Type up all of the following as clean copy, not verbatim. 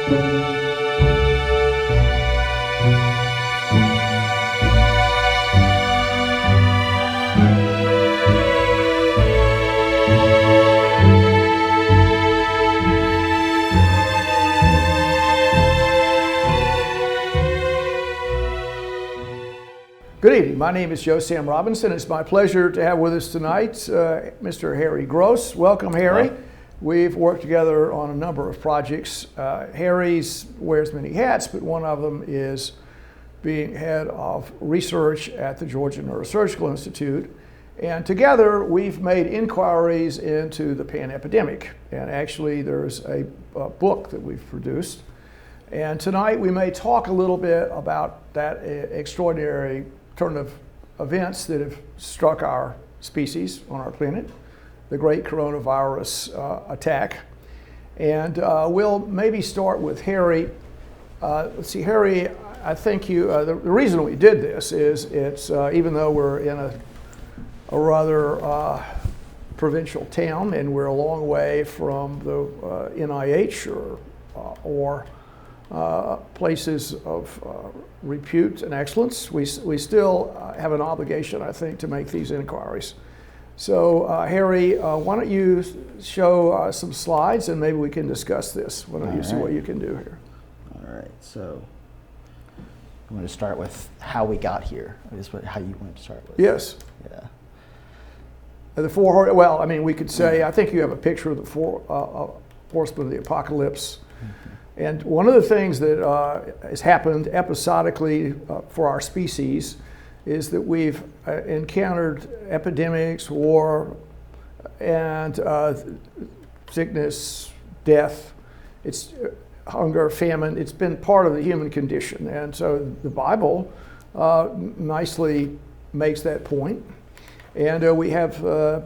Good evening. My name is Joe Sam Robinson. It's my pleasure to have with us tonight Mr. Harry Gross. Welcome, Harry. Hello. We've worked together on a number of projects. Harry's wears many hats, but one of them is being head of research at the Georgia Neurosurgical Institute. And together we've made inquiries into the pan-epidemic. And actually there's a book that we've produced. And tonight we may talk a little bit about that extraordinary turn of events that have struck our species on our planet, the great coronavirus attack. And we'll maybe start with Harry. Let's see, Harry, I think the reason we did this is it's, even though we're in a rather provincial town and we're a long way from the NIH or places of repute and excellence, we still have an obligation, I think, to make these inquiries. So, Harry, why don't you show some slides and maybe we can discuss this. Why don't you see what you can do here? All right, so I'm going to start with how we got here. How you want to start with? Yes. Yeah. Well, I mean, we could say, I think you have a picture of the four horsemen of the apocalypse. And one of the things that has happened episodically for our species is that we've encountered epidemics, war, and sickness, death, hunger, famine. It's been part of the human condition. And so the Bible nicely makes that point. And we have a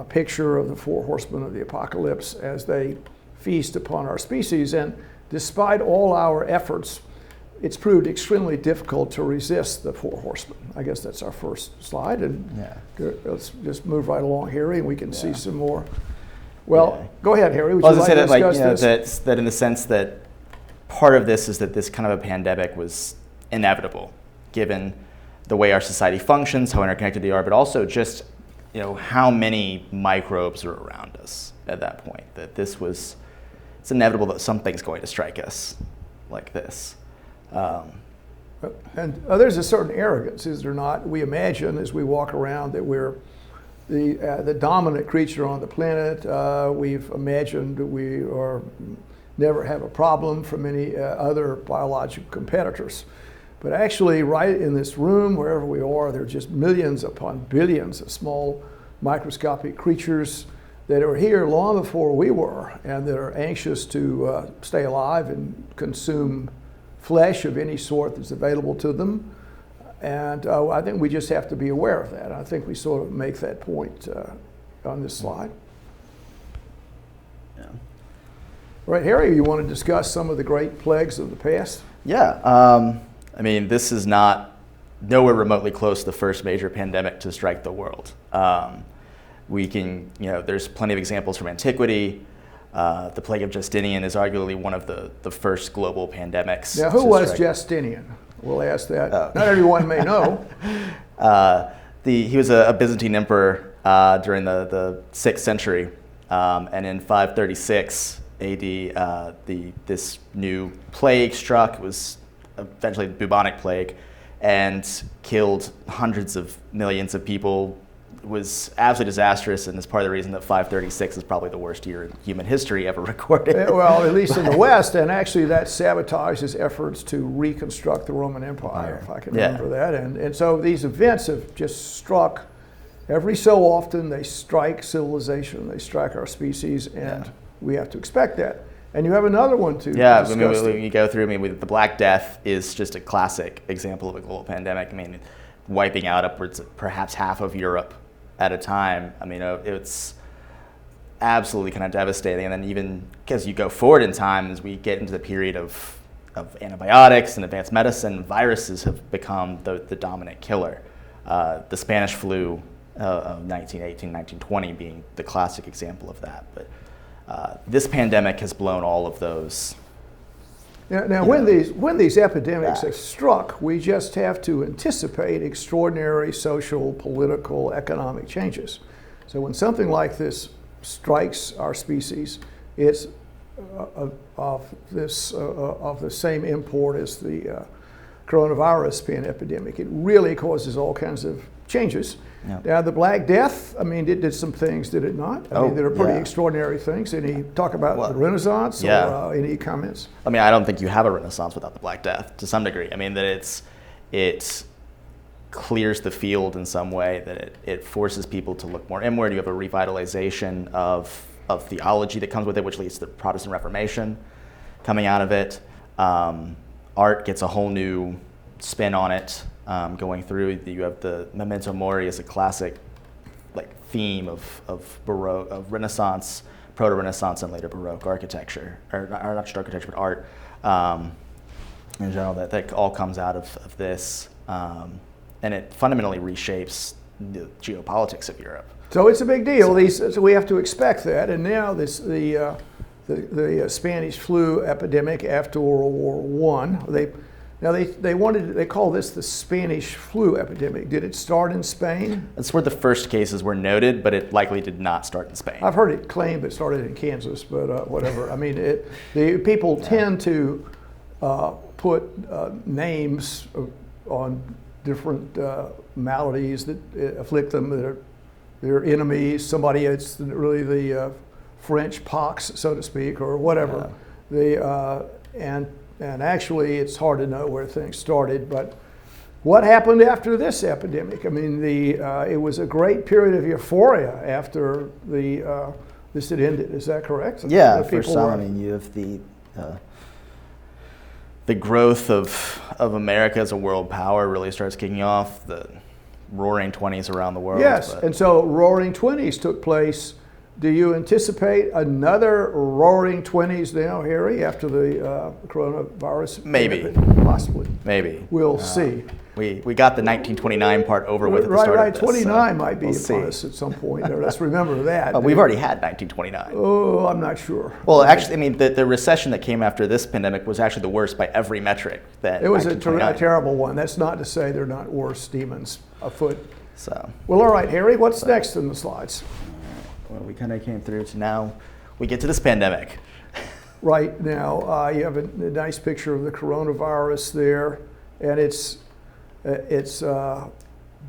picture of the four horsemen of the apocalypse as they feast upon our species, and despite all our efforts, it's proved extremely difficult to resist the four horsemen. I guess that's our first slide, and let's just move right along, Harry, and we can see some more. Well, go ahead, Harry. Would you like to discuss this? That in the sense that part of this is that this kind of a pandemic was inevitable, given the way our society functions, how interconnected they are, but also just how many microbes are around us at that point. That it's inevitable that something's going to strike us like this. And there's a certain arrogance, is there not? We imagine as we walk around that we're the dominant creature on the planet. We've imagined that we never have a problem from any other biological competitors. But actually, right in this room, wherever we are, there are just millions upon billions of small microscopic creatures that are here long before we were, and that are anxious to stay alive and consume flesh of any sort that's available to them. And I think we just have to be aware of that. I think we sort of make that point on this slide. Yeah. Right, Harry, you want to discuss some of the great plagues of the past? Yeah. I mean, this is nowhere remotely close to the first major pandemic to strike the world. There's plenty of examples from antiquity. The plague of Justinian is arguably one of the first global pandemics. Now, who was Justinian? We'll ask that. Not everyone may know. He was a Byzantine emperor during the 6th century, and in 536 AD, this new plague struck. It was eventually the bubonic plague, and killed hundreds of millions of people. It was absolutely disastrous, and it's part of the reason that 536 is probably the worst year in human history ever recorded. Well, at least in the West, and actually that sabotages efforts to reconstruct the Roman Empire, if I can remember that. And so these events have just struck every so often. They strike civilization, they strike our species, and we have to expect that. And you have another one too. Yeah, when you go through, the Black Death is just a classic example of a global pandemic. Wiping out upwards of perhaps half of Europe at a time. It's absolutely kind of devastating. And then even as you go forward in time, as we get into the period of antibiotics and advanced medicine, viruses have become the dominant killer. The Spanish flu of 1918, 1920 being the classic example of that. But this pandemic has blown all of those Now when these epidemics have struck, we just have to anticipate extraordinary social, political, economic changes. So when something like this strikes our species, it's of the same import as the coronavirus epidemic. It really causes all kinds of changes. Yeah. Now, the Black Death, I mean, it did some things, did it not? I mean, there are pretty extraordinary things. Any talk about the Renaissance or any comments? I mean, I don't think you have a Renaissance without the Black Death to some degree. I mean, that it clears the field in some way, that it forces people to look more inward. You have a revitalization of theology that comes with it, which leads to the Protestant Reformation coming out of it. Art gets a whole new spin on it. Going through, you have the Memento Mori as a classic, like, theme of Baroque, of Renaissance, Proto-Renaissance, and later Baroque architecture, or not just architecture, but art in general. That all comes out of this, and it fundamentally reshapes the geopolitics of Europe. So it's a big deal. So we have to expect that. And now the Spanish flu epidemic after World War I. They call this the Spanish flu epidemic. Did it start in Spain? That's where the first cases were noted, but it likely did not start in Spain. I've heard it claimed it started in Kansas, but whatever. I mean, the people tend to put names on different maladies that afflict them. They're enemies. Somebody, it's really the French pox, so to speak, or whatever. And actually, it's hard to know where things started, but what happened after this epidemic? I mean, it was a great period of euphoria after this had ended. Is that correct? Yeah, for some. I mean, you have the growth of America as a world power really starts kicking off. The Roaring 20s around the world. Yes, and so Roaring 20s took place. Do you anticipate another Roaring 20s now, Harry, after the coronavirus? Maybe. Possibly. Maybe. We'll see. We got the 1929 part over with at the start of this. 29 might be upon us at some point. Let's remember that. We've already had 1929. Oh, I'm not sure. Well, actually, I mean, the recession that came after this pandemic was actually the worst by every metric. It was a terrible one. That's not to say they're not worse demons afoot. So. Well, all right, Harry, what's next in the slides? Well, we kind of came through to now. We get to this pandemic. Right now, you have a nice picture of the coronavirus there, and it's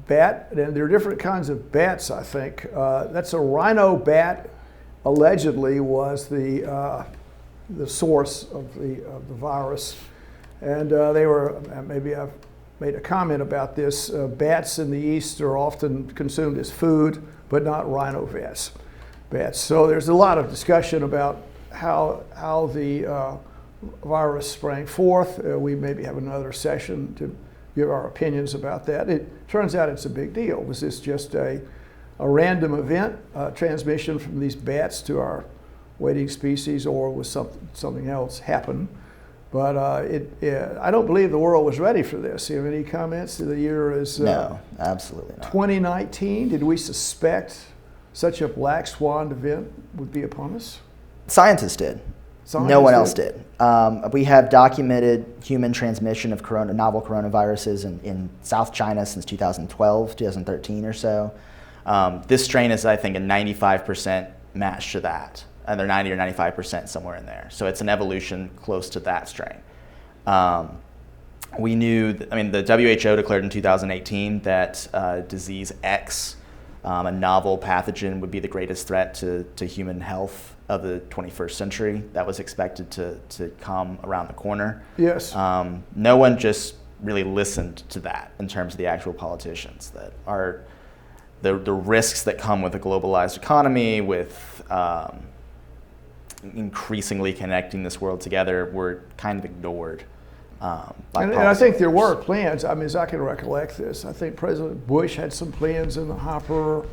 bat, and there are different kinds of bats, I think. That's a rhino bat, allegedly was the source of the virus. And they were, maybe I've made a comment about this, bats in the East are often consumed as food, but not rhino bats. So there's a lot of discussion about how the virus sprang forth. We maybe have another session to give our opinions about that. It turns out it's a big deal. Was this just a random event, transmission from these bats to our waiting species, or was something else happen? But I don't believe the world was ready for this. Do you have any comments? The year is no, absolutely not. 2019. Did we suspect such a black swan event would be upon us? Scientists did. No one else did. We have documented human transmission of novel coronaviruses in South China since 2012, 2013 or so. This strain is, I think, a 95% match to that. And they're 90 or 95% somewhere in there. So it's an evolution close to that strain. We knew, the WHO declared in 2018 that disease X, a novel pathogen, would be the greatest threat to human health of the 21st century. That was expected to come around the corner. Yes. No one just really listened to that in terms of the actual politicians that are the risks that come with a globalized economy, with increasingly connecting this world together, were kind of ignored. And I think there were plans. As I can recollect this, I think President Bush had some plans in the hopper.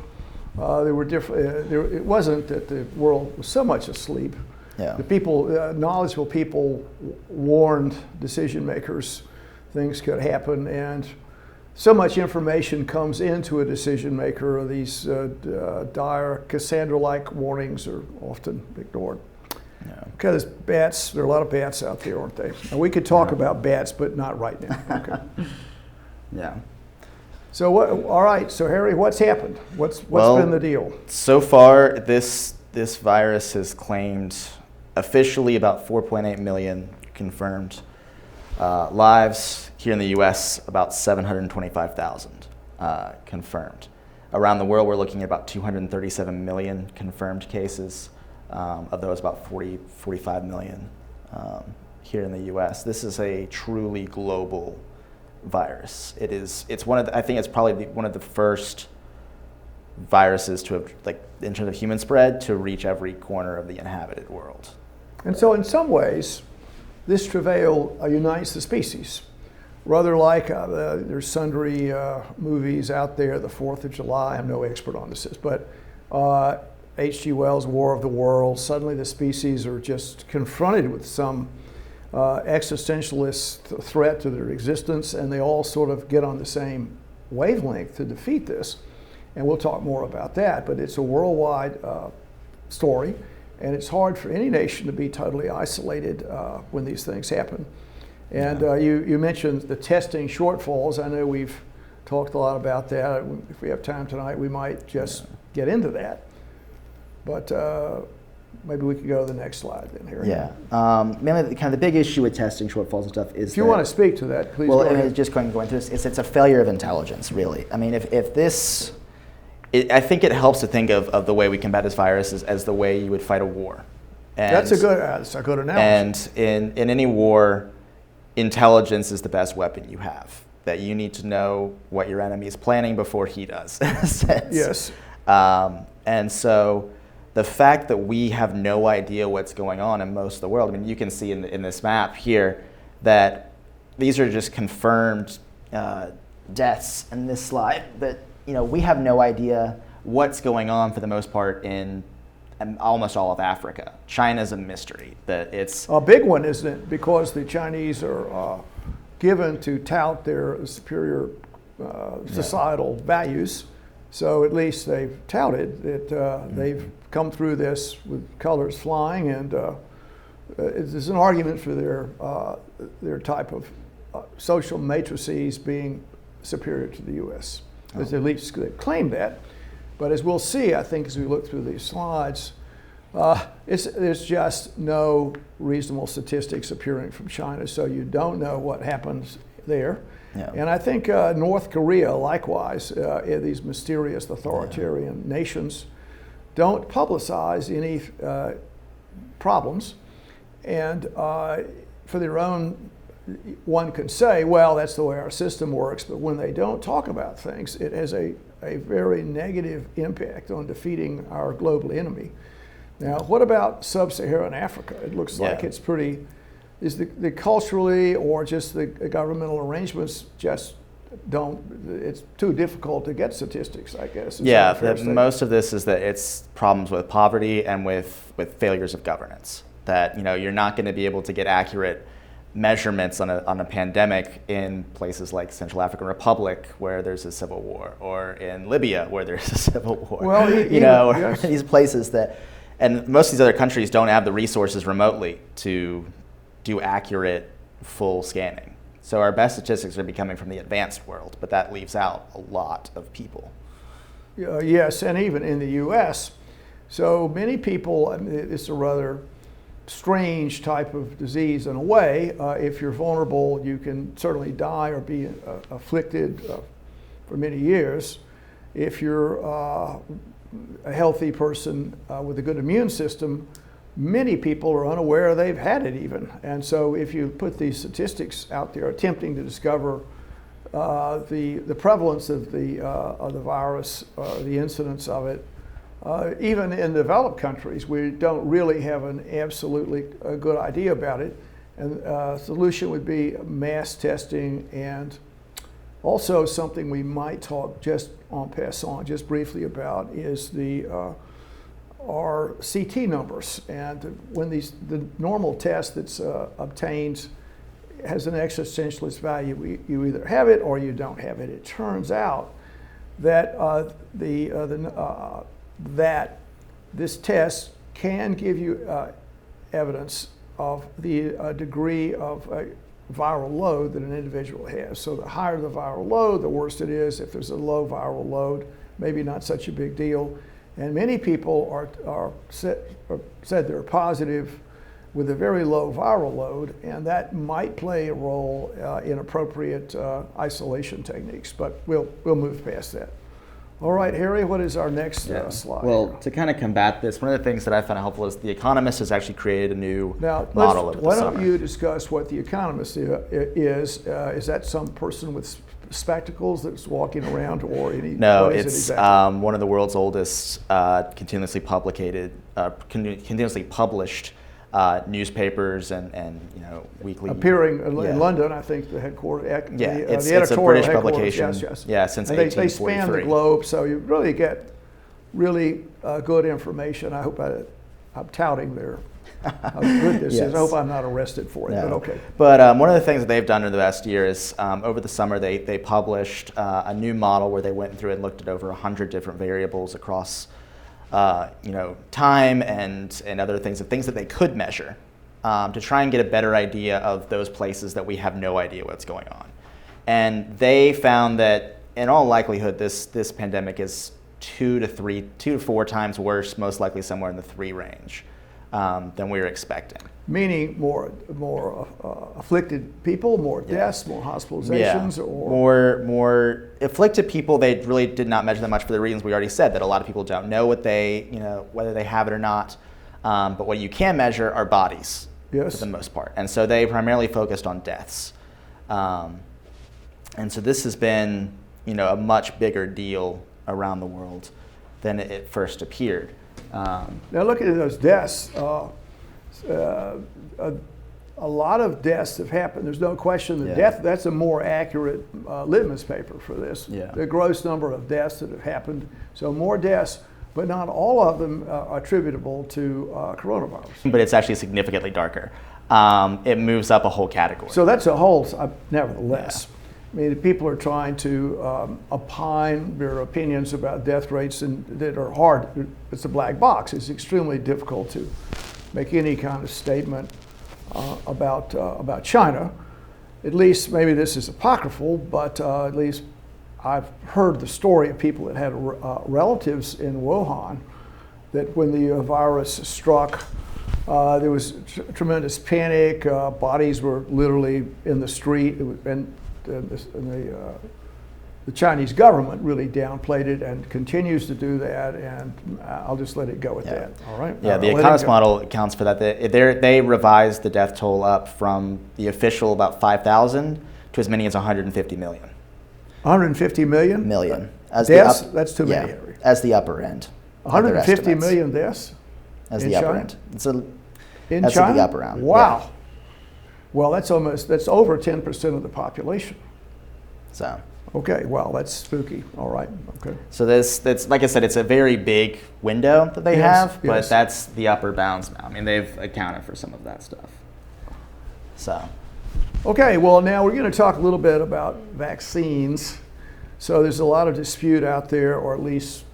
There were different. It wasn't that the world was so much asleep. Yeah. The people, knowledgeable people, warned decision makers things could happen, and so much information comes into a decision maker. These dire Cassandra-like warnings are often ignored. Yeah. Because bats, there are a lot of bats out there, aren't they? And we could talk about bats, but not right now. Okay. Yeah. So what? All right. So Harry, what's happened? What's been the deal? So far, this virus has claimed officially about 4.8 million confirmed lives. Here in the U.S., about 725,000 confirmed. Around the world, we're looking at about 237 million confirmed cases. Of those, about 45 million here in the U.S. This is a truly global virus. It's one of I think it's probably one of the first viruses to have, like, in terms of human spread, to reach every corner of the inhabited world. And so in some ways, this travail unites the species. Rather like there's sundry movies out there, the 4th of July, I'm no expert on this, but H.G. Wells' War of the Worlds, suddenly the species are just confronted with some existentialist threat to their existence, and they all sort of get on the same wavelength to defeat this. And we'll talk more about that, but it's a worldwide story, and it's hard for any nation to be totally isolated when these things happen. And you mentioned the testing shortfalls. I know we've talked a lot about that. If we have time tonight, we might just get into that. But maybe we could go to the next slide then, Harry. Yeah. Mainly, kind of the big issue with testing shortfalls and stuff is. If you want to speak to that, please. Well, go ahead. just going through this, it's a failure of intelligence, really. I mean, if this. I think it helps to think of the way we combat this virus as the way you would fight a war. And, that's a good analogy. And in any war, intelligence is the best weapon you have. That you need to know what your enemy is planning before he does, in a sense. Yes. And so the fact that we have no idea what's going on in most of the world, I mean, you can see in this map here that these are just confirmed deaths in this slide, but we have no idea what's going on for the most part in almost all of Africa. China's a mystery. That it's a big one, isn't it? Because the Chinese are given to tout their superior societal values. So at least they've touted that they've come through this with colors flying, and there's an argument for their type of social matrices being superior to the U.S. At least they've claimed that. But as we'll see, I think as we look through these slides, there's just no reasonable statistics appearing from China, so you don't know what happens there. Yeah. And I think North Korea, likewise, these mysterious authoritarian nations don't publicize any problems. And for their own, one could say, well, that's the way our system works. But when they don't talk about things, it has a very negative impact on defeating our global enemy. Now, what about sub-Saharan Africa? It looks like it's pretty. Is the culturally or just the governmental arrangements just don't, it's too difficult to get statistics, I guess. Most of this is that it's problems with poverty and with failures of governance. That you're not going to be able to get accurate measurements on a pandemic in places like Central African Republic where there's a civil war, or in Libya where there's a civil war. Well, yes. These places that, and most of these other countries don't have the resources remotely to do accurate, full scanning. So our best statistics are be coming from the advanced world, but that leaves out a lot of people. Yes, and even in the U.S. So many people, it's a rather strange type of disease in a way. If you're vulnerable, you can certainly die or be afflicted for many years. If you're a healthy person with a good immune system, many people are unaware they've had it even. And so if you put these statistics out there attempting to discover the prevalence of the virus, the incidence of it, even in developed countries, we don't really have an absolutely good idea about it. And the solution would be mass testing, and also something we might talk just en passant, just briefly about, is our CT numbers. And when the normal test that's obtained has an existentialist value, you either have it or you don't have it. It turns out that that this test can give you evidence of the degree of viral load that an individual has. So the higher the viral load, the worse it is. If there's a low viral load, maybe not such a big deal. And many people are said they're positive with a very low viral load, and that might play a role in appropriate isolation techniques. But we'll move past that. All right, Harry, what is our next slide? Well, to kind of combat this, one of the things that I found helpful is The Economist has actually created a new model over the why summer. don't you discuss what The Economist is? Is that some person with spectacles that's walking around, or any? No, it's exactly? One of the world's oldest continuously published newspapers and weekly. Appearing in London, I think the headquarters. It's the editorial a British headquarters, publication. Yes. Yeah, since and 1843. They span the globe, so you really get really good information. I hope I'm touting there. How good this is. I hope I'm not arrested for it, but okay. But one of the things that they've done in the last year is over the summer they published a new model where they went through and looked at over 100 different variables across time and other things that they could measure to try and get a better idea of those places that we have no idea what's going on. And they found that in all likelihood this pandemic is 2 to 4 times worse, most likely somewhere in the 3 range. Than we were expecting. Meaning more afflicted people, more deaths, more hospitalizations, or more afflicted people. They really did not measure that much for the reasons we already said, that a lot of people don't know whether they have it or not. But what you can measure are bodies for the most part, and so they primarily focused on deaths. And so this has been a much bigger deal around the world than it first appeared. Now looking at those deaths, a lot of deaths have happened. There's no question that that's a more accurate litmus paper for this. The gross number of deaths that have happened. So more deaths, but not all of them are attributable to coronavirus. But it's actually significantly darker. It moves up a whole category. So that's a whole, nevertheless. I mean, people are trying to opine their opinions about death rates that are hard. It's a black box. It's extremely difficult to make any kind of statement about China. At least maybe this is apocryphal, but at least I've heard the story of people that had relatives in Wuhan that when the virus struck, there was tremendous panic. Bodies were literally in the street, and the Chinese government really downplayed it and continues to do that, and I'll just let it go with that. All right. Yeah, the Economist model accounts for that. They revised the death toll up from the official about 5,000 to as many as 150 million. 150 million? Million. Deaths? That's too many, Harry. As the upper end. 150 million deaths? As the upper end. In That's China? the upper end. Wow. Yeah. Well, that's over 10% of the population. So. Okay, well, that's spooky. All right, okay. So that's like I said, it's a very big window that they have, but that's the upper bounds now. I mean, they've accounted for some of that stuff. So. Okay, well, now we're going to talk a little bit about vaccines. So there's a lot of dispute out there, or at least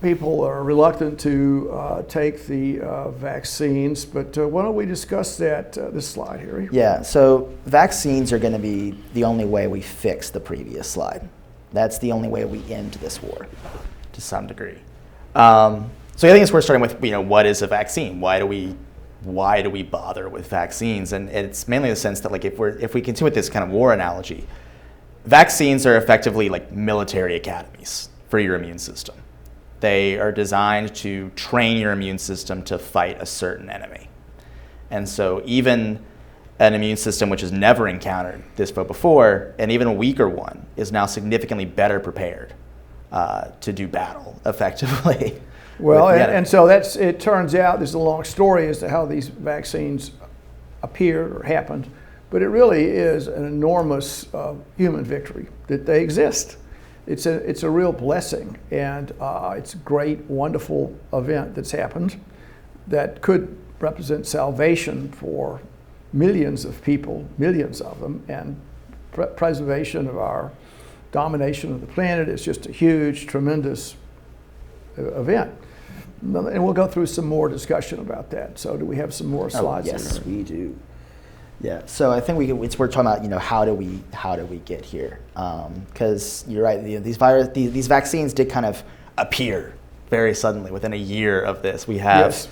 people are reluctant to take the vaccines, but why don't we discuss that, this slide, Harry? Yeah, so vaccines are going to be the only way we fix the previous slide. That's the only way we end this war. To some degree. So I think it's worth starting with, what is a vaccine? Why do we bother with vaccines? And it's mainly the sense that, like, if we continue with this kind of war analogy, vaccines are effectively like military academies for your immune system. They are designed to train your immune system to fight a certain enemy. And so even an immune system which has never encountered this foe before, and even a weaker one, is now significantly better prepared to do battle effectively. Well, and so it turns out, there's a long story as to how these vaccines appeared or happened, but it really is an enormous human victory that they exist. It's a real blessing, and it's a great, wonderful event that's happened that could represent salvation for millions of people, millions of them, and preservation of our domination of the planet. Is just a huge, tremendous event. And we'll go through some more discussion about that. So do we have some more slides? Yes, in there? we do. Yeah. So I think we're talking about how do we get here? Because you're right. These vaccines did kind of appear very suddenly within a year of this. We have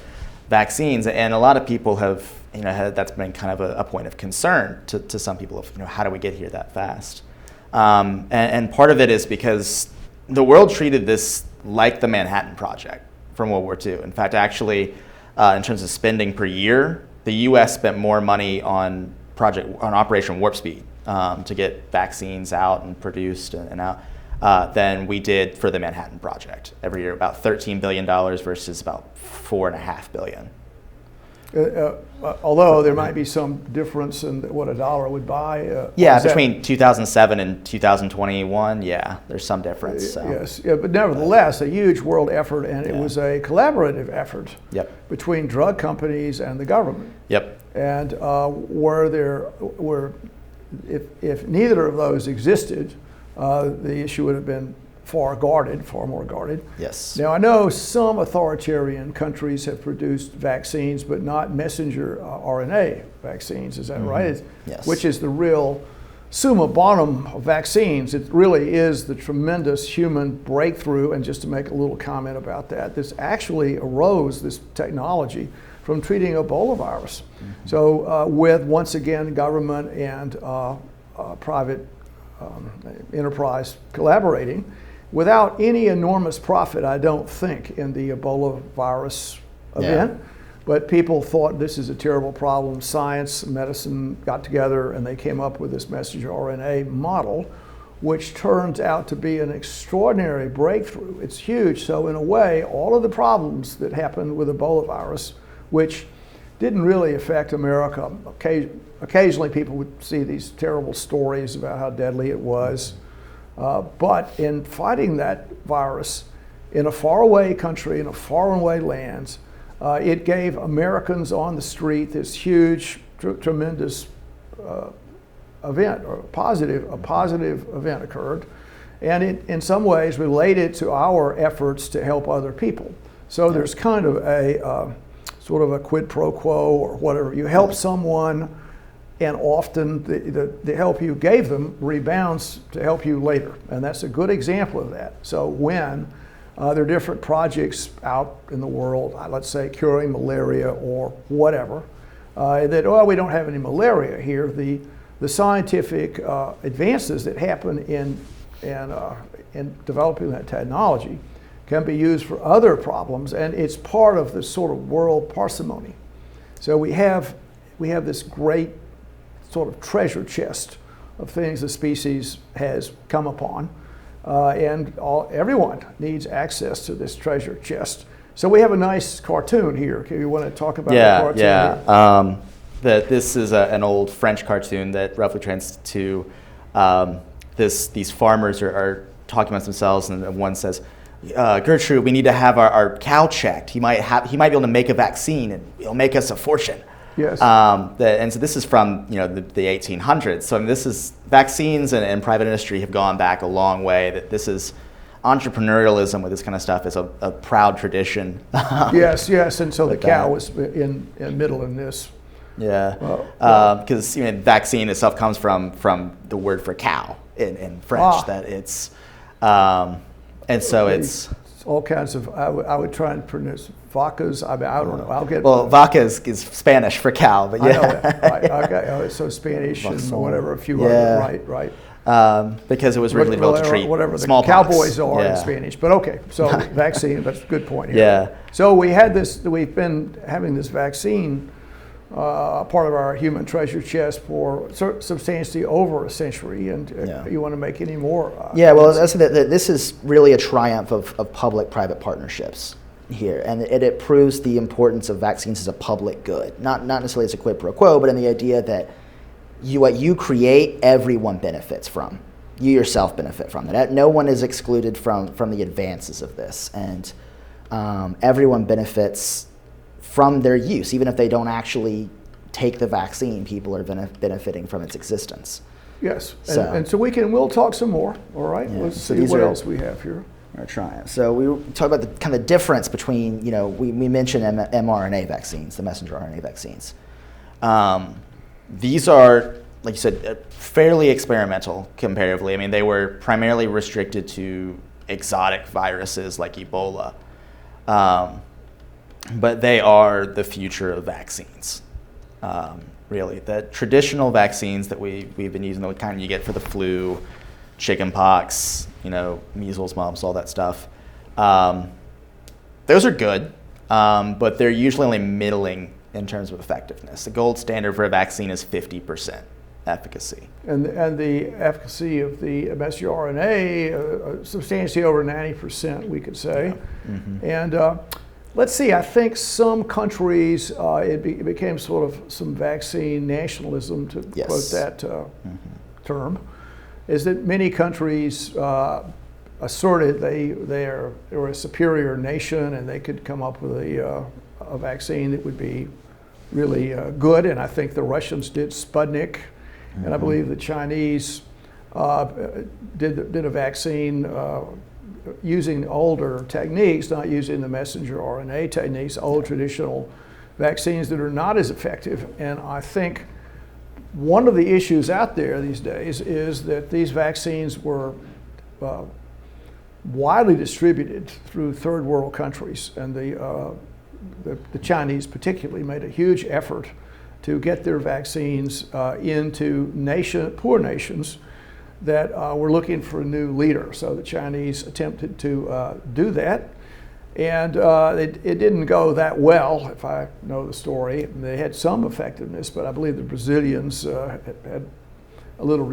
vaccines, and a lot of people have that's been kind of a point of concern to some people of how do we get here that fast? And part of it is because the world treated this like the Manhattan Project from World War II. In fact, actually, in terms of spending per year, the U.S. spent more money on Operation Warp Speed to get vaccines out and produced and out than we did for the Manhattan Project every year. About $13 billion versus about $4.5 billion. Although there might be some difference in what a dollar would buy. Between 2007 and 2021, there's some difference. So. Yes, but nevertheless, a huge world effort, and it was a collaborative effort between drug companies and the government. And if neither of those existed, the issue would have been far more guarded. Yes. Now, I know some authoritarian countries have produced vaccines, but not messenger RNA vaccines. Is that right? Yes. Which is the real summa bonum of vaccines. It really is the tremendous human breakthrough. And just to make a little comment about that, this actually arose, this technology, from treating Ebola virus. So with, once again, government and private enterprise collaborating, without any enormous profit, I don't think, in the Ebola virus event. But people thought this is a terrible problem. Science, medicine got together and they came up with this messenger RNA model, which turns out to be an extraordinary breakthrough. It's huge. So in a way, all of the problems that happened with Ebola virus, which didn't really affect America, occasionally people would see these terrible stories about how deadly it was. But in fighting that virus in a faraway country, in a faraway lands, it gave Americans on the street this huge, tremendous event, or a positive event occurred. And it, in some ways, related to our efforts to help other people. So there's kind of a sort of a quid pro quo or whatever. You help someone, and often the help you gave them rebounds to help you later. And that's a good example of that. So when there are different projects out in the world, let's say curing malaria or whatever, that, we don't have any malaria here. The scientific advances that happen in developing that technology can be used for other problems, and it's part of this sort of world parsimony. So we have this great sort of treasure chest of things the species has come upon, and everyone needs access to this treasure chest. So we have a nice cartoon here. Okay, you want to talk about the cartoon? This is an old French cartoon that roughly translates to these farmers are talking amongst themselves, and one says, Gertrude, we need to have our cow checked. He might be able to make a vaccine, and it'll make us a fortune. Yes. And so this is from the 1800s. So this is vaccines and private industry have gone back a long way. That this is entrepreneurialism with this kind of stuff is a proud tradition. Yes. And so the cow was in middle in this. Yeah. Because vaccine itself comes from the word for cow in French. That it's and so it's all kinds of. I would try and pronounce vacas. I don't know. I'll get. Well, vaca is Spanish for cow, but yeah. I know that. Right. Okay. So Spanish and whatever, a few other. Right. Because it was originally built to treat whatever the smallpox. Cowboys are in Spanish. But okay. So vaccine. That's a good point here. Yeah. So we've been having this vaccine. Part of our human treasure chest for substantially over a century, and you want to make any more? This is really a triumph of public-private partnerships here, and it proves the importance of vaccines as a public good, not necessarily as a quid pro quo, but in the idea that what you create, everyone benefits from. You yourself benefit from that. No one is excluded from the advances of this, and everyone benefits from their use. Even if they don't actually take the vaccine, people are benefiting from its existence. Yes, and so we'll talk some more, all right? Yeah. Let's see what else we have here. We're trying. So we talk about the kind of difference between, we mentioned mRNA vaccines, the messenger RNA vaccines. These are, like you said, fairly experimental comparatively. I mean, they were primarily restricted to exotic viruses like Ebola. But they are the future of vaccines, really. The traditional vaccines that we've been using, the kind you get for the flu, chicken pox, measles, mumps, all that stuff, those are good, but they're usually only middling in terms of effectiveness. The gold standard for a vaccine is 50% efficacy. And the efficacy of the messenger RNA, substantially over 90%, we could say. Yeah. Mm-hmm. And let's see, I think some countries, it became sort of some vaccine nationalism, to quote that term, is that many countries asserted they were a superior nation and they could come up with a vaccine that would be really good. And I think the Russians did Sputnik, and I believe the Chinese did a vaccine using older techniques, not using the messenger RNA techniques, old traditional vaccines that are not as effective. And I think one of the issues out there these days is that these vaccines were widely distributed through third world countries, and the Chinese particularly made a huge effort to get their vaccines into poor nations that were looking for a new leader. So the Chinese attempted to do that, and it didn't go that well, if I know the story. They had some effectiveness, but I believe the Brazilians had a little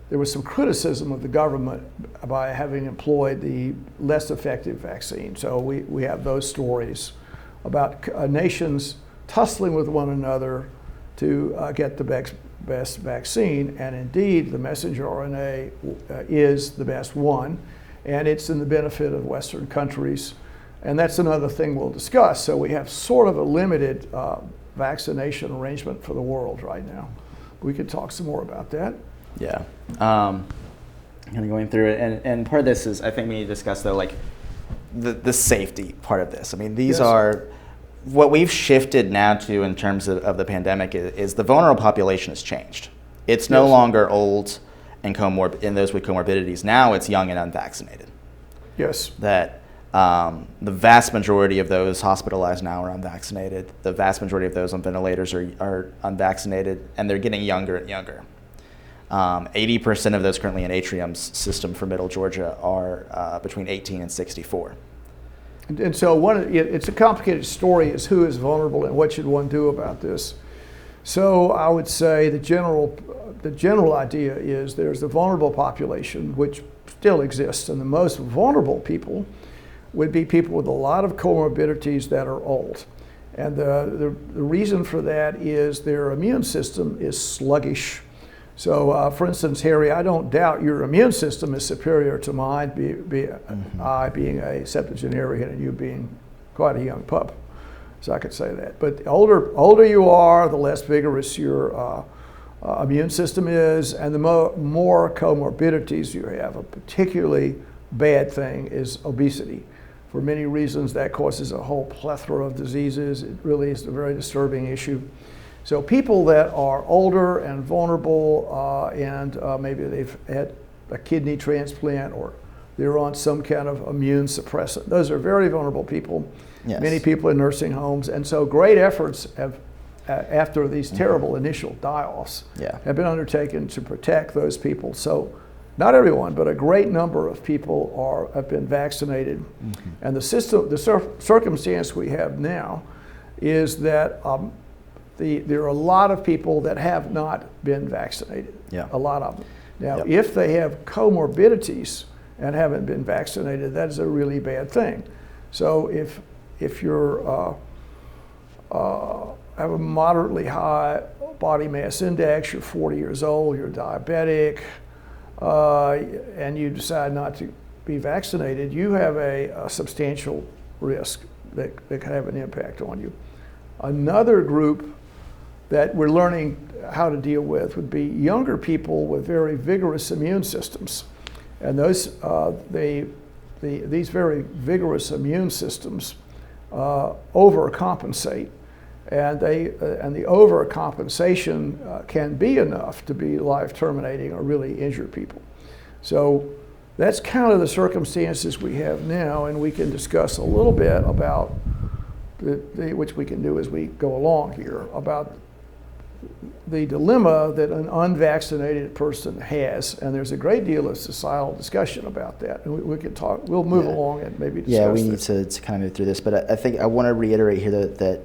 there was some criticism of the government by having employed the less effective vaccine. So we have those stories about nations tussling with one another to get the best vaccine, and indeed the messenger RNA is the best one, and it's in the benefit of Western countries, and that's another thing we'll discuss. So we have sort of a limited vaccination arrangement for the world right now. We could talk some more about that. Yeah, kind of going through it, and part of this is, I think we need to discuss though, like the safety part of this. I mean, these are what we've shifted now to in terms of the pandemic is the vulnerable population has changed. It's no longer old and those with comorbidities. Now it's young and unvaccinated. Yes. That the vast majority of those hospitalized now are unvaccinated. The vast majority of those on ventilators are unvaccinated, and they're getting younger and younger. 80% of those currently in Atrium's system for Middle Georgia are between 18 and 64. And so it's a complicated story as who is vulnerable and what should one do about this. So I would say the general idea is there's the vulnerable population, which still exists, and the most vulnerable people would be people with a lot of comorbidities that are old. And the reason for that is their immune system is sluggish. So, for instance, Harry, I don't doubt your immune system is superior to mine, I being a septuagenarian and you being quite a young pup. So I could say that. But older you are, the less vigorous your immune system is, and the more comorbidities you have. A particularly bad thing is obesity. For many reasons, that causes a whole plethora of diseases. It really is a very disturbing issue. So people that are older and vulnerable, and maybe they've had a kidney transplant or they're on some kind of immune suppressant, those are very vulnerable people. Yes. Many people in nursing homes, and so great efforts have, after these terrible initial die-offs, have been undertaken to protect those people. So not everyone, but a great number of people have been vaccinated. And the circumstance we have now is that there are a lot of people that have not been vaccinated, a lot of them. Now, if they have comorbidities and haven't been vaccinated, that is a really bad thing. So if you're have a moderately high body mass index, you're 40 years old, you're diabetic, and you decide not to be vaccinated, you have a substantial risk that can have an impact on you. Another group that we're learning how to deal with would be younger people with very vigorous immune systems. And those these very vigorous immune systems overcompensate, and the overcompensation can be enough to be life terminating or really injure people. So that's kind of the circumstances we have now, and we can discuss a little bit about which we can do as we go along here, about the dilemma that an unvaccinated person has, and there's a great deal of societal discussion about that, and we can talk. We'll move along and maybe discuss. Yeah, we need to kind of move through this, but I think I want to reiterate here that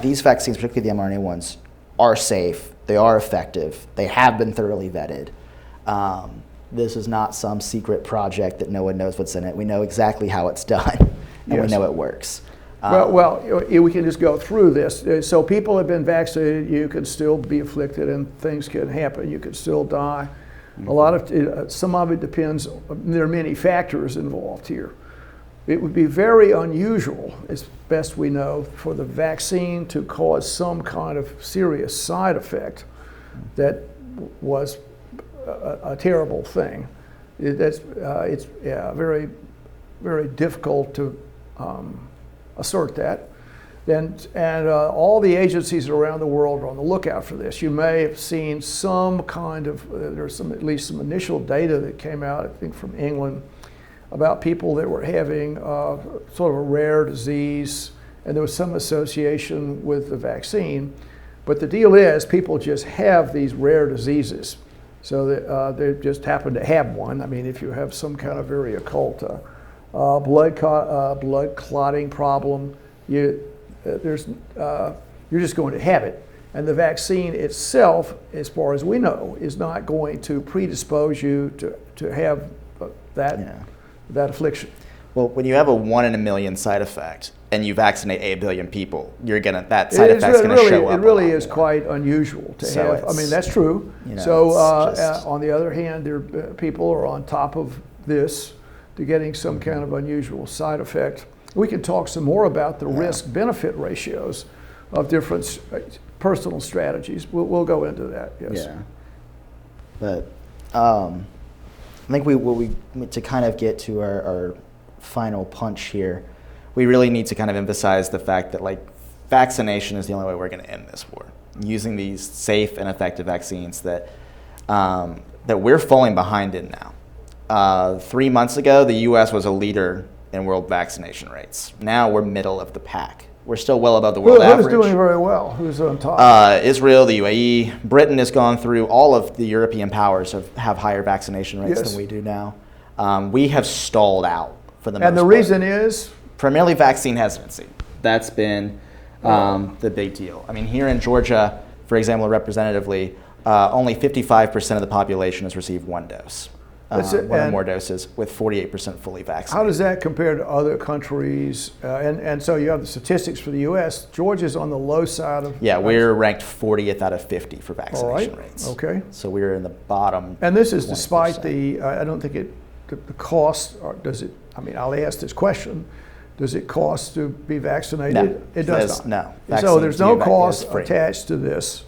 these vaccines, particularly the mRNA ones, are safe. They are effective. They have been thoroughly vetted. This is not some secret project that no one knows what's in it. We know exactly how it's done, and we know it works. Well, we can just go through this. So people have been vaccinated. You can still be afflicted, and things can happen. You can still die. A lot of some of it depends. There are many factors involved here. It would be very unusual, as best we know, for the vaccine to cause some kind of serious side effect that was a terrible thing. It's very, very difficult to assert that. And all the agencies around the world are on the lookout for this. You may have seen some kind of, there's at least some initial data that came out, I think from England, about people that were having sort of a rare disease, and there was some association with the vaccine. But the deal is, people just have these rare diseases. So that they just happen to have one. I mean, if you have some kind of very occult blood clotting problem, you're just going to have it. And the vaccine itself, as far as we know, is not going to predispose you to have that affliction. Well, when you have a 1 in a million side effect and you vaccinate 8 billion people, that side effect's going to show up. It really is quite unusual to have. I mean, that's true. On the other hand, people are on top of this to getting some kind of unusual side effect. We can talk some more about the risk-benefit ratios of different personal strategies. We'll go into that. Yes. Yeah. But I think we to kind of get to our final punch here, we really need to kind of emphasize the fact that vaccination is the only way we're going to end this war. Using these safe and effective vaccines that we're falling behind in now. 3 months ago, the U.S. was a leader in world vaccination rates. Now we're middle of the pack. We're still well above the world average. Who's doing very well? Who's on top? Israel, the UAE, Britain has gone through. All of the European powers have higher vaccination rates than we do now. We have stalled out for the most part. And the reason is? Primarily vaccine hesitancy. That's been the big deal. I mean, here in Georgia, for example, representatively, only 55% of the population has received one dose. One or more doses, with 48% fully vaccinated. How does that compare to other countries? And so you have the statistics for the U.S. Georgia's on the low side of... Yeah, we're ranked 40th out of 50 for vaccination rates. Okay. So we're in the bottom. And this is 20%. Despite I don't think the cost, or does it, I mean, I'll ask this question. Does it cost to be vaccinated? No. It does not. No. So there's no cost attached to this.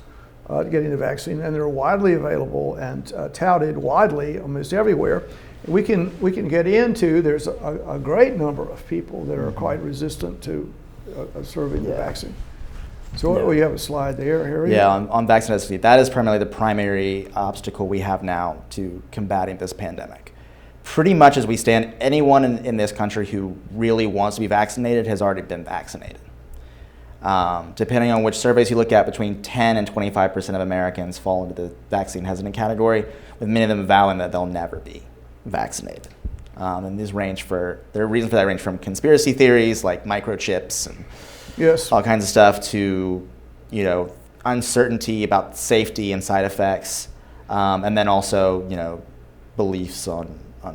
Getting the vaccine, and they're widely available and touted widely almost everywhere. We can get into. There's a great number of people that are quite resistant to serving the vaccine. So we have a slide there, Harry. Yeah, on vaccine hesitancy, that is primarily the primary obstacle we have now to combating this pandemic. Pretty much as we stand, anyone in this country who really wants to be vaccinated has already been vaccinated. Depending on which surveys you look at, between 10 and 25% of Americans fall into the vaccine hesitant category, with many of them vowing that they'll never be vaccinated. And these there are reasons for that range from conspiracy theories like microchips and all kinds of stuff to, uncertainty about safety and side effects, and then also, beliefs on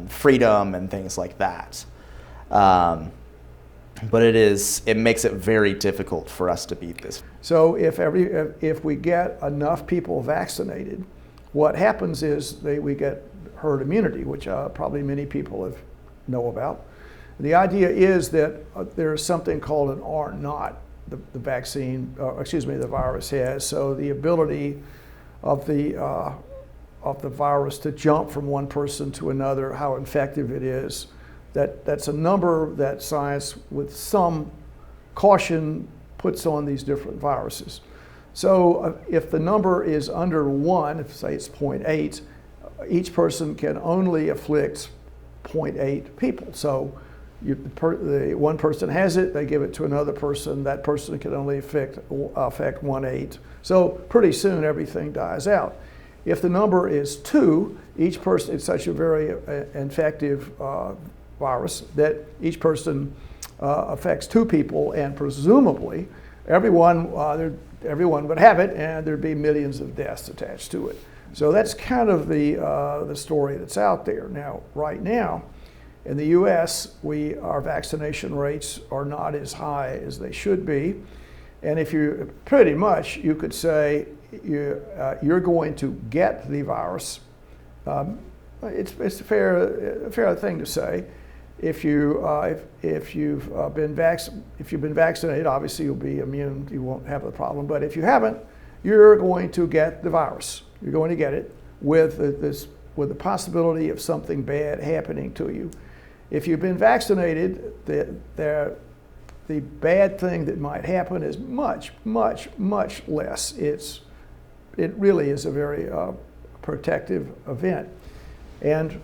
freedom and things like that. But it makes it very difficult for us to beat this. So if we get enough people vaccinated, what happens is we get herd immunity, which probably many people know about. The idea is that there is something called an R naught, the vaccine, the virus has. So the ability of the of the virus to jump from one person to another, how effective it is. That's a number that science, with some caution, puts on these different viruses. So if the number is under 1, if say it's 0.8, each person can only afflict 0.8 people. So the one person has it, they give it to another person, that person can only affect 1/8. So pretty soon everything dies out. If the number is 2, each person, it's such a very infective virus that each person affects 2 people, and presumably everyone would have it, and there'd be millions of deaths attached to it. So that's kind of the story that's out there. Now, right now, in the U.S., our vaccination rates are not as high as they should be, and if you pretty much, you could say you're going to get the virus. It's a fair thing to say. If you've been vaccinated, obviously you'll be immune. You won't have the problem. But if you haven't, you're going to get the virus. You're going to get it with the possibility of something bad happening to you. If you've been vaccinated, the bad thing that might happen is much, much, much less. It really is a very protective event, and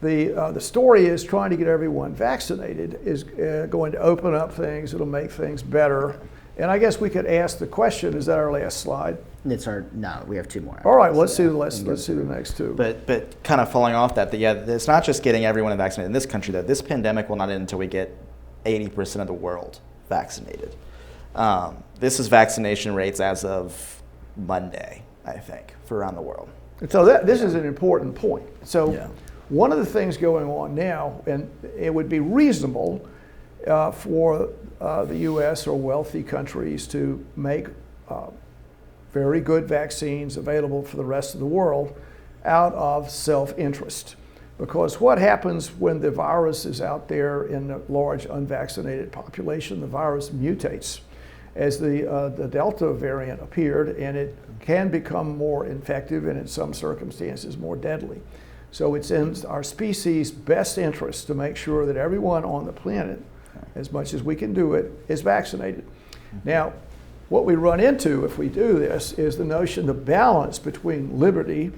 the story is trying to get everyone vaccinated is going to open up things. It'll make things better. And I guess we could ask the question, is that our last slide? No, we have 2 more. All right, let's see the next 2. But kind of following off that, it's not just getting everyone vaccinated in this country, though. This pandemic will not end until we get 80% of the world vaccinated. This is vaccination rates as of Monday, I think, for around the world. So this is an important point. So one of the things going on now, and it would be reasonable for the U.S. or wealthy countries to make very good vaccines available for the rest of the world out of self-interest. Because what happens when the virus is out there in a large unvaccinated population? The virus mutates. As the Delta variant appeared, and it can become more infective and in some circumstances more deadly. So it's in our species' best interest to make sure that everyone on the planet, as much as we can do it, is vaccinated. Now, what we run into if we do this is the notion, the balance between liberty,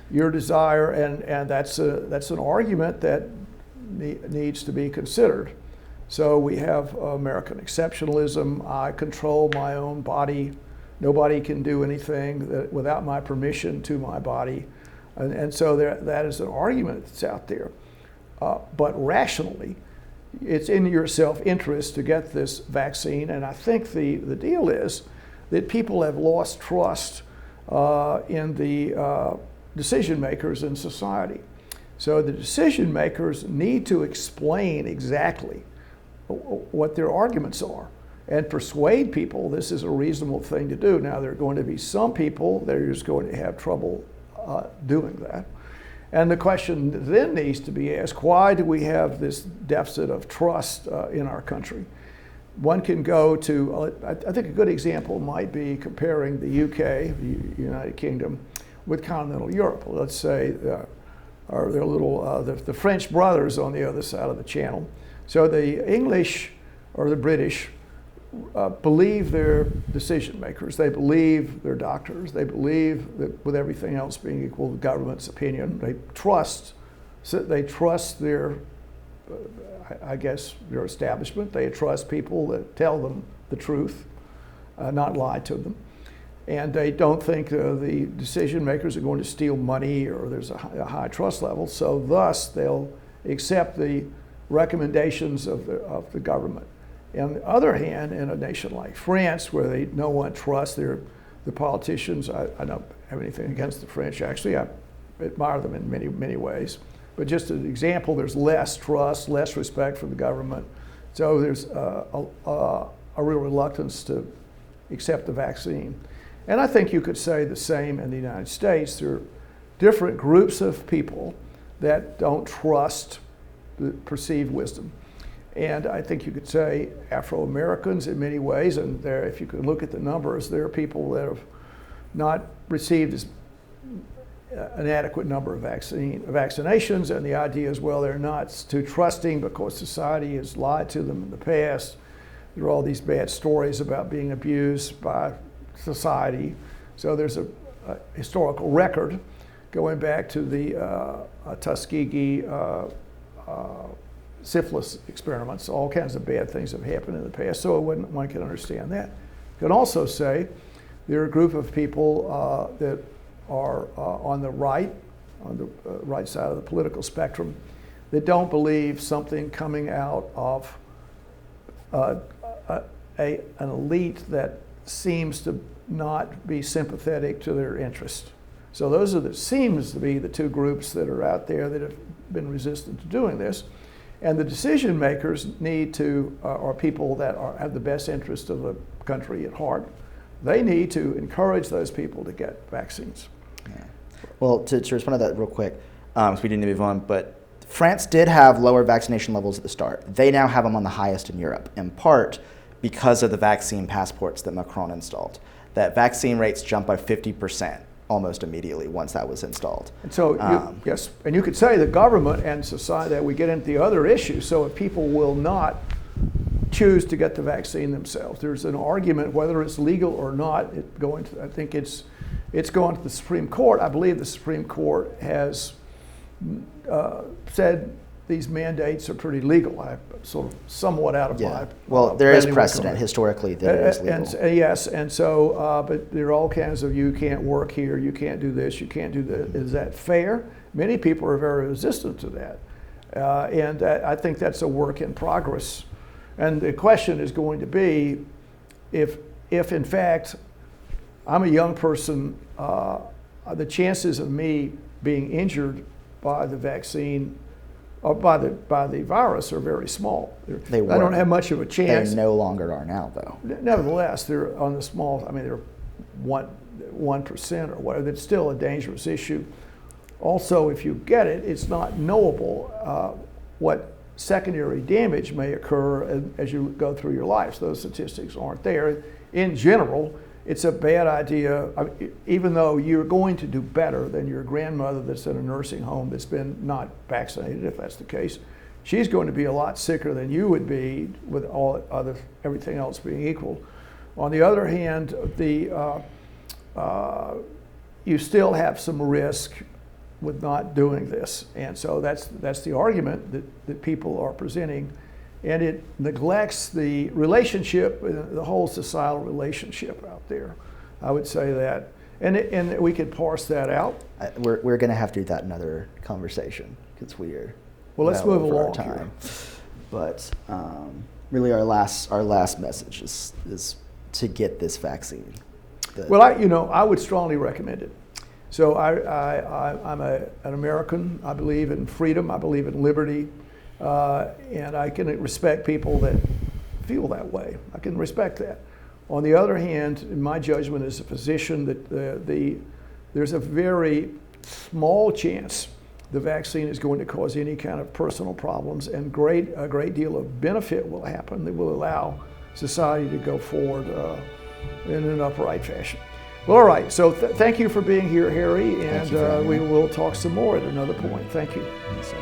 your desire, and that's an argument that needs to be considered. So we have American exceptionalism. I control my own body. Nobody can do anything without my permission to my body. And so that is an argument that's out there. But rationally, it's in your self-interest to get this vaccine. And I think the deal is that people have lost trust in the decision makers in society. So the decision makers need to explain exactly what their arguments are and persuade people this is a reasonable thing to do. Now, there are going to be some people that are just going to have trouble doing that. And the question then needs to be asked, why do we have this deficit of trust in our country? One can go to, I think a good example might be comparing the UK, the United Kingdom, with continental Europe. Let's say the French brothers on the other side of the channel. So the English or the British believe their decision makers. They believe their doctors. They believe that, with everything else being equal, the government's opinion. They trust their, I guess, their establishment. They trust people that tell them the truth, not lie to them. And they don't think the decision makers are going to steal money or there's a high trust level. So thus, they'll accept the recommendations of the government. On the other hand, in a nation like France, where no one trusts the politicians, I don't have anything against the French. Actually, I admire them in many, many ways. But just as an example, there's less trust, less respect for the government. So there's a real reluctance to accept the vaccine. And I think you could say the same in the United States. There are different groups of people that don't trust the perceived wisdom. And I think you could say Afro-Americans in many ways, and if you could look at the numbers, there are people that have not received an adequate number of vaccinations, and the idea is, well, they're not too trusting because society has lied to them in the past. There are all these bad stories about being abused by society. So there's a historical record going back to the Tuskegee syphilis experiments. All kinds of bad things have happened in the past, so one can understand that. You can also say there are a group of people that are on the right side of the political spectrum, that don't believe something coming out of an elite that seems to not be sympathetic to their interest. So those seems to be the two groups that are out there that have been resistant to doing this. And the decision makers need to, are people that have the best interest of the country at heart. They need to encourage those people to get vaccines. Yeah. Well, to respond to that real quick, because we didn't move on, but France did have lower vaccination levels at the start. They now have them on the highest in Europe, in part because of the vaccine passports that Macron installed. That vaccine rates jumped by 50% almost immediately once that was installed. And so, yes, and you could say the government and society, that we get into the other issue. So if people will not choose to get the vaccine themselves, there's an argument whether it's legal or not. I think it's going to the Supreme Court. I believe the Supreme Court has said these mandates are pretty legal. I'm sort of somewhat out of my. Well, there is precedent historically that it is legal. Yes, and so, but there are all kinds of, you can't work here, you can't do this, you can't do that. Is that fair? Many people are very resistant to that. And I think that's a work in progress. And the question is going to be, if in fact I'm a young person, the chances of me being injured by the vaccine or by the virus are very small. I don't have much of a chance. They no longer are now, though. Nevertheless, they're on the small. I mean, they're 1% or whatever. It's still a dangerous issue. Also, if you get it, it's not knowable what secondary damage may occur as you go through your life. So those statistics aren't there. In general, it's a bad idea, even though you're going to do better than your grandmother that's in a nursing home that's been not vaccinated, if that's the case. She's going to be a lot sicker than you would be with everything else being equal. On the other hand, you still have some risk with not doing this. And so that's the argument that people are presenting. And it neglects the relationship, the whole societal relationship out there. I would say that. And we could parse that out. We're going to have to do that in another conversation because we are well, let's move along our time. Here. But really our last message is to get this vaccine. Well, I would strongly recommend it. So I'm an American. I believe in freedom. I believe in liberty. And I can respect people that feel that way. I can respect that. On the other hand, in my judgment as a physician, that there's a very small chance the vaccine is going to cause any kind of personal problems, and a great deal of benefit will happen that will allow society to go forward in an upright fashion. Well, all right. So thank you for being here, Harry, and we will talk some more at another point. Thank you. Yes, sir.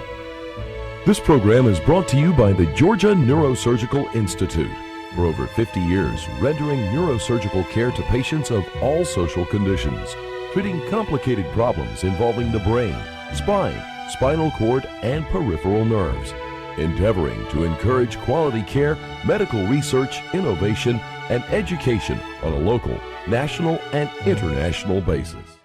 This program is brought to you by the Georgia Neurosurgical Institute. For over 50 years, rendering neurosurgical care to patients of all social conditions, treating complicated problems involving the brain, spine, spinal cord, and peripheral nerves, endeavoring to encourage quality care, medical research, innovation, and education on a local, national, and international basis.